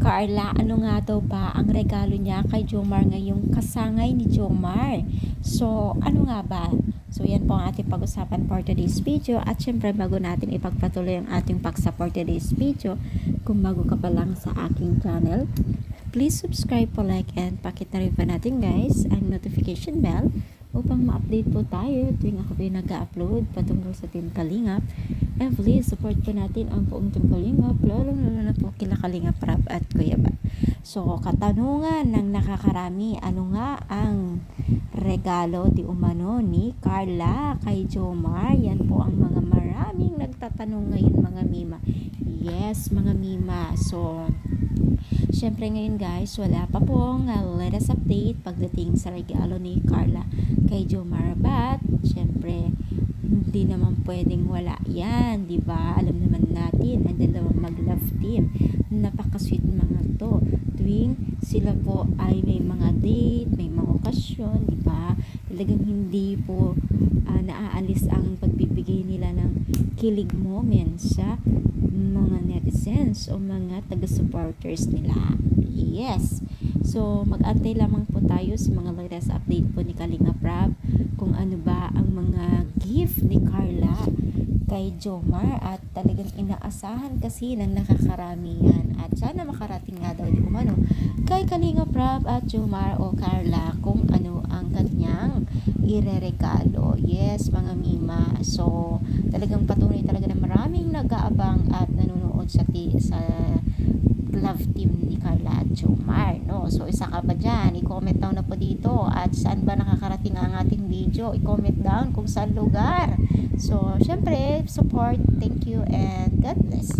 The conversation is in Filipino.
Carla, ano nga daw ba ang regalo niya kay Jomar ngayong kasangay ni Jomar? So, ano nga ba? So, yan po ang ating pag-usapan for today's video. At syempre, bago natin ipagpatuloy ang ating paksa for today's video, kung bago ka pa lang sa aking channel, please subscribe po, like, and pakita rin pa natin guys ang notification bell upang ma-update po tayo tuwing ako po nag-upload patungkol sa Team Kalingap. And please support po natin ang buong Team Kalingap, lalo na po kila Kalingap Rab at Kuya Ba. So, katanungan ng nakakarami, ano nga ang regalo di umano ni Carla kay Jomar? Yan po ang mga maraming nagtatanong ngayon, mga mima. Yes, mga mima. So, syempre ngayon guys, wala pa pong latest update pagdating sa regalo ni Carla kay Jomar. But, syempre, hindi naman pwedeng wala yan, di ba? Alam naman natin, ang dalawang mag-love team. Napaka-sweet mga to. Tuwing sila po ay may mga date, may mga okasyon, di ba? Talagang hindi po naaalis ang pagbibigay nila ng kilig moments sa mga netizens o mga taga-supporters nila. Yes. So, mag-antay lamang po tayo sa mga latest update po ni Kalingap Rab kung ano ba ang mga gift ni Carla kay Jomar, at talagang inaasahan kasi ng nakakaramihan at sana makarating nga daw di umano kay Kalingap Rab at Jomar o Carla kung ano ang kanyang ireregalo. Yes, mga mima. So, talagang patunay talaga na maraming nag-aabang at nanonood sa love team ni Carla at Jomar, no? So, isa ka ba dyan? I-comment down na po dito. At saan ba nakakarating ang ating video? I-comment down kung saan lugar. So, syempre, support. Thank you and God bless.